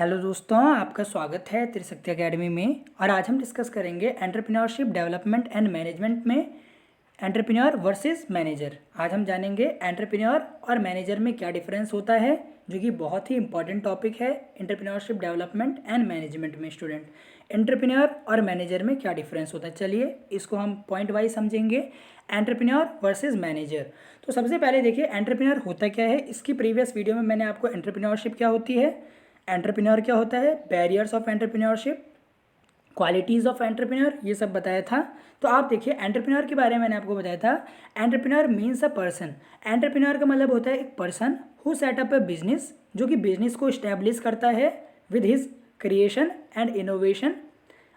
Hello दोस्तों, आपका स्वागत है त्रिशक्ति एकेडमी में। और आज हम डिस्कस करेंगे एंटरप्रेन्योरशिप डेवलपमेंट एंड मैनेजमेंट में एंटरप्रेन्योर वर्सेस मैनेजर। आज हम जानेंगे एंटरप्रेन्योर और मैनेजर में क्या डिफरेंस होता है, जो कि बहुत ही इंपॉर्टेंट टॉपिक है एंटरप्रेन्योरशिप डेवलपमेंट एंड मैनेजमेंट में। स्टूडेंट, एंटरप्रेन्योर और मैनेजर में क्या डिफरेंस होता है, चलिए इसको हम पॉइंट वाइज समझेंगे। Entrepreneur versus manager. तो सबसे पहले देखिए एंटरप्रेन्योर होता क्या है। इसकी प्रीवियस वीडियो में मैंने आपको एंटरप्रेन्योरशिप क्या होती है, एंटरप्रेन्योर क्या होता है, barriers of entrepreneurship, qualities of entrepreneur, ये सब बताया था। तो आप देखिए एंटरप्रेन्योर के बारे में मैंने आपको बताया था। Entrepreneur means a person. Entrepreneur का मतलब होता है एक person who set up a business, जो कि बिजनेस को इस्टेब्लिश करता है with his creation and innovation.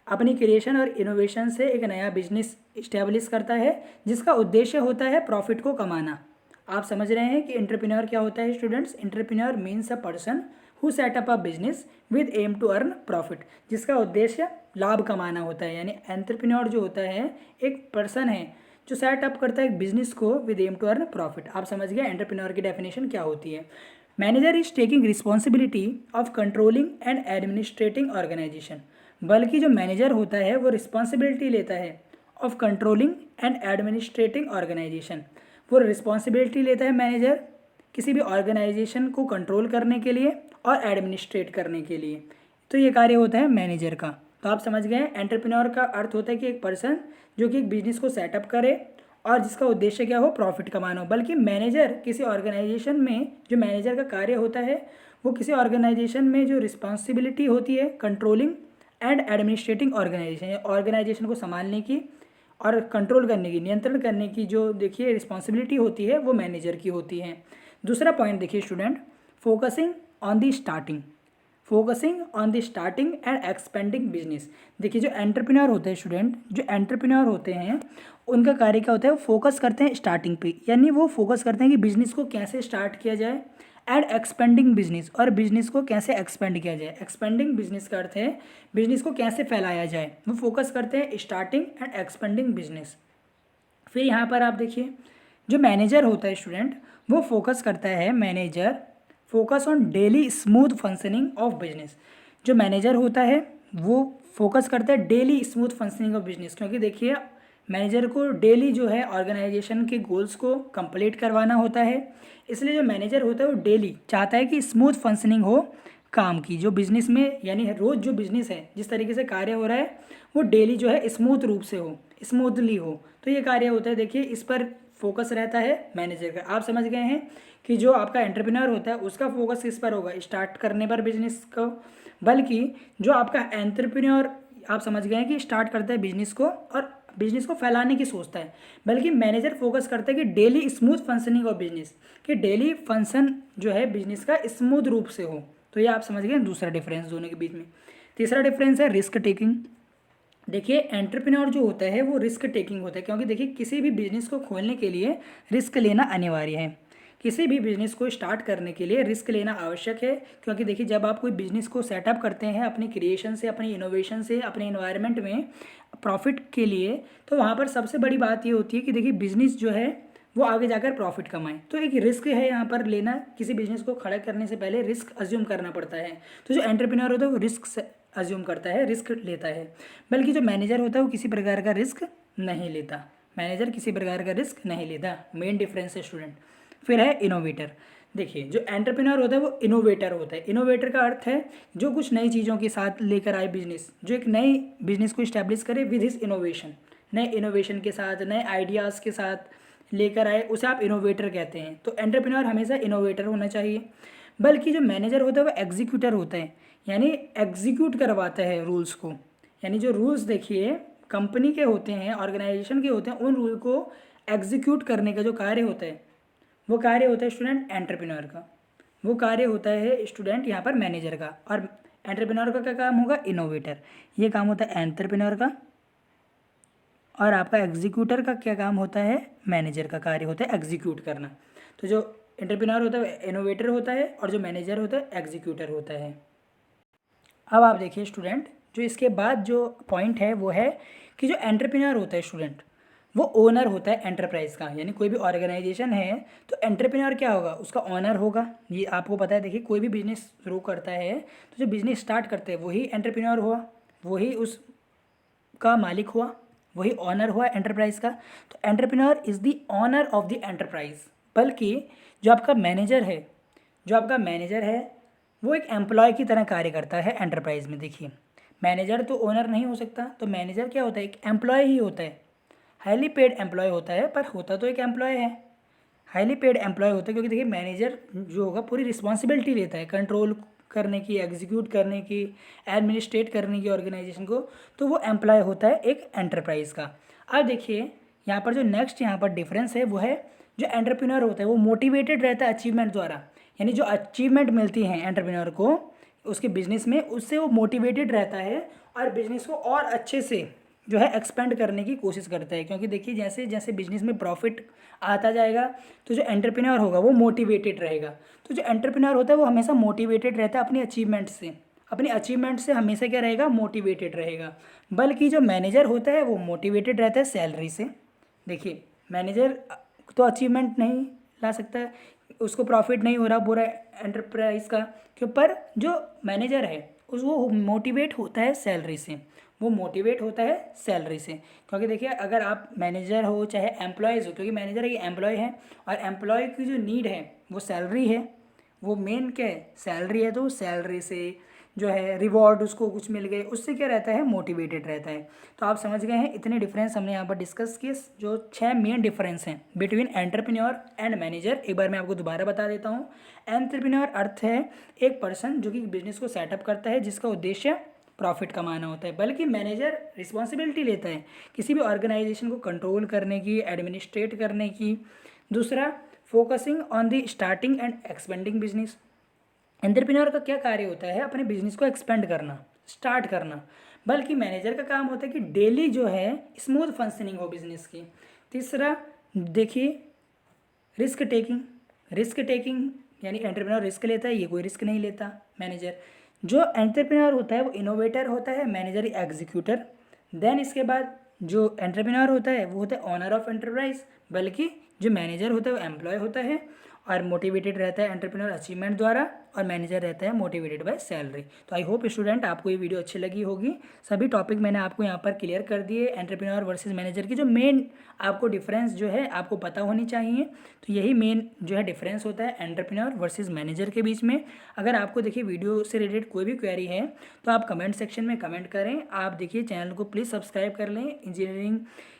अपनी क्रिएशन और इनोवेशन से एक नया बिजनेस इस्टेब्लिश करता है, जिसका उद्देश्य होता है प्रॉफिट को कमाना। आप समझ रहे हैं कि एंटरप्रेन्योर क्या होता है students. Entrepreneur means a person who set up a business with aim to earn profit, जिसका उद्देश्य लाभ कमाना होता है। यानी एंटरप्रेन्योर जो होता है एक पर्सन है जो सेटअप करता है एक बिजनेस को with aim to earn profit. आप समझ गए एंटरप्रेन्योर की डेफिनेशन क्या होती है। Manager is taking responsibility of controlling and administrating organisation. बल्कि जो मैनेजर होता है वो रिस्पॉन्सिबिलिटी लेता है of controlling and administrating organisation. वो रिस्पॉन्सिबिलिटी लेता है मैनेजर किसी भी ऑर्गेनाइजेशन को कंट्रोल करने के लिए और एडमिनिस्ट्रेट करने के लिए। तो ये कार्य होता है मैनेजर का। तो आप समझ गए एंटरप्रेन्योर का अर्थ होता है कि एक पर्सन जो कि एक बिजनेस को सेटअप करे और जिसका उद्देश्य क्या हो, प्रॉफिट कमाना हो। बल्कि मैनेजर किसी ऑर्गेनाइजेशन में, जो मैनेजर का कार्य होता है वो किसी ऑर्गेनाइजेशन में जो रिस्पॉन्सिबिलिटी होती है controlling and administrating organisation, organisation को संभालने की और कंट्रोल करने की, नियंत्रण करने की जो देखिए रिस्पॉन्सिबिलिटी होती है वो मैनेजर की होती है। दूसरा पॉइंट देखिए student, focusing on the starting. Focusing on the starting and expanding business. देखिए जो एंटरप्रेन्योर होते हैं स्टूडेंट, जो एंटरप्रेन्योर होते हैं उनका कार्य क्या होता है, वो फोकस करते हैं स्टार्टिंग पे। यानी वो फोकस करते हैं कि बिजनेस को कैसे स्टार्ट किया जाए एंड एक्सपेंडिंग बिजनेस, और बिजनेस को कैसे एक्सपेंड किया जाए। एक्सपेंडिंग बिजनेस का अर्थ है बिजनेस को कैसे फैलाया जाए। वो फोकस करते हैं स्टार्टिंग एंड एक्सपेंडिंग बिजनेस। फिर यहाँ पर आप देखिए जो मैनेजर होता है स्टूडेंट, वो फोकस करता है, manager focus on daily smooth functioning of business. जो मैनेजर होता है वो फोकस करता है daily smooth functioning of business, क्योंकि देखिए मैनेजर को डेली जो है ऑर्गेनाइजेशन के गोल्स को कंप्लीट करवाना होता है। इसलिए जो मैनेजर होता है वो डेली चाहता है कि स्मूथ फंक्शनिंग हो काम की, जो बिजनेस में, यानी रोज़ जो बिजनेस है जिस तरीके से कार्य हो रहा है वो डेली जो है स्मूथ रूप से हो, स्मूथली हो। तो ये कार्य होता है, देखिए इस पर फोकस रहता है मैनेजर का। आप समझ गए हैं कि जो आपका एंटरप्रेन्योर होता है उसका फोकस किस पर होगा, स्टार्ट करने पर बिजनेस को। बल्कि जो आपका एंटरप्रेन्योर, आप समझ गए हैं कि स्टार्ट करता है बिजनेस को और बिजनेस को फैलाने की सोचता है। बल्कि मैनेजर फोकस करता है कि daily smooth functioning of business, कि डेली फंक्शन जो है बिजनेस का स्मूथ रूप से हो। तो ये आप समझ गए दूसरा डिफरेंस दोनों के बीच में। तीसरा डिफरेंस है रिस्क टेकिंग। देखिए एंटरप्रेन्योर जो होता है वो रिस्क टेकिंग होता है, क्योंकि देखिए किसी भी बिजनेस को खोलने के लिए रिस्क लेना अनिवार्य है। किसी भी बिजनेस को स्टार्ट करने के लिए रिस्क लेना आवश्यक है, क्योंकि देखिए जब आप कोई बिजनेस को सेटअप करते हैं अपनी क्रिएशन से, अपनी इनोवेशन से, अपने इन्वायरमेंट में प्रॉफिट के लिए, तो वहाँ पर सबसे बड़ी बात ये होती है कि देखिए बिजनेस जो है वो आगे जाकर प्रॉफिट कमाए। तो एक रिस्क है यहाँ पर लेना, किसी बिजनेस को खड़ा करने से पहले रिस्क अज्यूम करना पड़ता है। तो जो एंटरप्रेन्योर होता है वो रिस्क अज्यूम करता है, रिस्क लेता है। बल्कि जो मैनेजर होता है वो किसी प्रकार का रिस्क नहीं लेता। मैनेजर किसी प्रकार का रिस्क नहीं लेता। मेन डिफरेंस है स्टूडेंट। फिर है इनोवेटर। देखिए जो एंटरप्रेन्योर होता है वो इनोवेटर होता है। इनोवेटर का अर्थ है जो कुछ नई चीज़ों के साथ लेकर आए बिजनेस, जो एक नई बिजनेस को इस्टेब्लिश करे विद हिज इनोवेशन, नए इनोवेशन के साथ, नए आइडियाज़ के साथ लेकर आए, उसे आप इनोवेटर कहते हैं। तो एंटरप्रेन्योर हमेशा इनोवेटर होना चाहिए। बल्कि जो मैनेजर होता है वो एग्जीक्यूटर होता है, यानी एग्जीक्यूट करवाता है रूल्स को। यानी जो रूल्स देखिए कंपनी के होते हैं, ऑर्गेनाइजेशन के होते हैं, उन रूल को एग्जीक्यूट करने का जो कार्य होता है वो कार्य होता है स्टूडेंट एंटरप्रेन्योर का। वो कार्य होता है स्टूडेंट यहाँ पर मैनेजर का। और एंटरप्रेन्योर का क्या काम होगा, इनोवेटर। ये काम होता है एंटरप्रेन्योर का। और आपका एग्जीक्यूटर का क्या काम होता है, मैनेजर का कार्य होता है एग्जीक्यूट करना। तो जो एंटरप्रेन्योर होता है इनोवेटर होता है और जो मैनेजर होता है एग्जीक्यूटर होता है। अब आप देखिए स्टूडेंट, जो इसके बाद जो पॉइंट है वो है कि जो एंटरप्रेन्योर होता है स्टूडेंट, वो ओनर होता है एंटरप्राइज का। यानी कोई भी ऑर्गेनाइजेशन है तो एंटरप्रेन्योर क्या होगा, उसका ओनर होगा। ये आपको पता है, देखिए कोई भी बिजनेस शुरू करता है तो जो बिजनेस स्टार्ट करते हैं वही एंटरप्रेन्योर हुआ, वही उसका मालिक हुआ, वही ऑनर हुआ एंटरप्राइज का। तो entrepreneur is the owner of the enterprise. बल्कि जो आपका मैनेजर है, वो एक एम्प्लॉय की तरह कार्य करता है एंटरप्राइज में। देखिए मैनेजर तो ओनर नहीं हो सकता, तो मैनेजर क्या होता है, एक एम्प्लॉय ही होता है, हाईली पेड एम्प्लॉय होता है, पर होता तो एक एम्प्लॉय है, हाईली पेड एम्प्लॉय होता है। क्योंकि देखिए मैनेजर जो होगा पूरी रिस्पॉन्सिबिलिटी लेता है कंट्रोल करने की, एग्जीक्यूट करने की, एडमिनिस्ट्रेट करने की ऑर्गेनाइजेशन को। तो वो एम्प्लॉय होता है एक एंटरप्राइज का। अब देखिए यहाँ पर जो नेक्स्ट यहाँ पर डिफरेंस है वो है, जो एंटरप्रेन्योर होता है वो मोटिवेटेड रहता है अचीवमेंट द्वारा। यानी जो अचीवमेंट मिलती है एंटरप्रेन्योर को उसके बिजनेस में, उससे वो मोटिवेटेड रहता है और बिजनेस को और अच्छे से जो है एक्सपेंड करने की कोशिश करता है। क्योंकि देखिए जैसे जैसे बिजनेस में प्रॉफिट आता जाएगा तो जो एंटरप्रेन्योर होगा वो मोटिवेटेड रहेगा। तो जो एंटरप्रेन्योर होता है वो हमेशा मोटिवेटेड रहता है अपनी अचीवमेंट से हमेशा क्या रहेगा, मोटिवेटेड रहेगा। बल्कि जो मैनेजर होता है वो मोटिवेटेड रहता है सैलरी से। देखिए मैनेजर तो अचीवमेंट नहीं ला सकता है, उसको प्रॉफिट नहीं हो रहा पूरा एंटरप्राइज का के ऊपर। जो मैनेजर है वो मोटिवेट होता है सैलरी से, क्योंकि देखिए अगर आप मैनेजर हो चाहे एम्प्लॉयज़ हो, क्योंकि मैनेजर एक एम्प्लॉय है और एम्प्लॉय की जो नीड है वो सैलरी है, वो मेन क्या है, सैलरी है। तो सैलरी से जो है रिवॉर्ड उसको कुछ मिल गए, उससे क्या रहता है, मोटिवेटेड रहता है। तो आप समझ गए हैं, इतने डिफरेंस हमने यहाँ पर डिस्कस किए, जो 6 मेन डिफरेंस हैं बिटवीन एंटरप्रेन्योर एंड मैनेजर। एक बार मैं आपको दोबारा बता देता हूँ। एंटरप्रेन्योर अर्थ है एक पर्सन जो कि बिजनेस को सेटअप करता है जिसका उद्देश्य प्रॉफिट कमाना होता है। बल्कि मैनेजर रिस्पॉन्सिबिलिटी लेता है किसी भी ऑर्गेनाइजेशन को कंट्रोल करने की, एडमिनिस्ट्रेट करने की। दूसरा, focusing on the starting and expanding business. Entrepreneur का क्या कार्य होता है, अपने बिजनेस को एक्सपेंड करना, स्टार्ट करना। बल्कि मैनेजर का काम होता है कि डेली जो है स्मूथ फंक्शनिंग हो बिजनेस की। तीसरा देखिए रिस्क टेकिंग यानी एंटरप्रेन्योर रिस्क लेता है, ये कोई रिस्क नहीं लेता मैनेजर। जो एंटरप्रेन्योर होता है वो इनोवेटर होता है, मैनेजर एग्जीक्यूटर। देन इसके बाद जो एंटरप्रेन्योर होता है वो होता है ओनर ऑफ एंटरप्राइज। बल्कि जो मैनेजर होता है वो एम्प्लॉय होता है और मोटिवेटेड रहता है एंटरप्रेन्योर अचीवमेंट द्वारा, और मैनेजर रहता है मोटिवेटेड बाय सैलरी। तो आई होप स्टूडेंट आपको ये वीडियो अच्छी लगी होगी। सभी टॉपिक मैंने आपको यहाँ पर क्लियर कर दिए। एंटरप्रेन्योर वर्सेस मैनेजर की जो मेन आपको डिफरेंस जो है आपको पता होनी चाहिए। तो यही मेन जो है डिफरेंस होता है एंटरप्रेन्योर वर्सेस मैनेजर के बीच में। अगर आपको देखिए वीडियो से रिलेटेड कोई भी क्वेरी है तो आप कमेंट सेक्शन में कमेंट करें। आप देखिए चैनल को प्लीज़ सब्सक्राइब कर लें। इंजीनियरिंग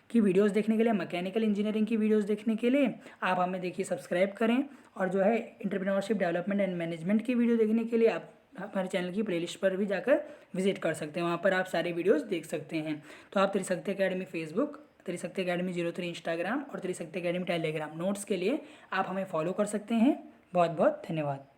की वीडियोस देखने के लिए, मैकेनिकल इंजीनियरिंग की वीडियोस देखने के लिए आप हमें देखिए सब्सक्राइब करें। और जो है एंटरप्रेन्योरशिप डेवलपमेंट एंड मैनेजमेंट की वीडियो देखने के लिए आप हमारे चैनल की प्लेलिस्ट पर भी जाकर विजिट कर सकते हैं, वहाँ पर आप सारे वीडियोस देख सकते हैं। तो आप त्रिशक्ति एकेडमी फेसबुक, त्रिशक्ति एकेडमी 03 इंस्टाग्राम और त्रिशक्ति एकेडमी टेलीग्राम नोट्स के लिए आप हमें फॉलो कर सकते हैं। बहुत बहुत धन्यवाद।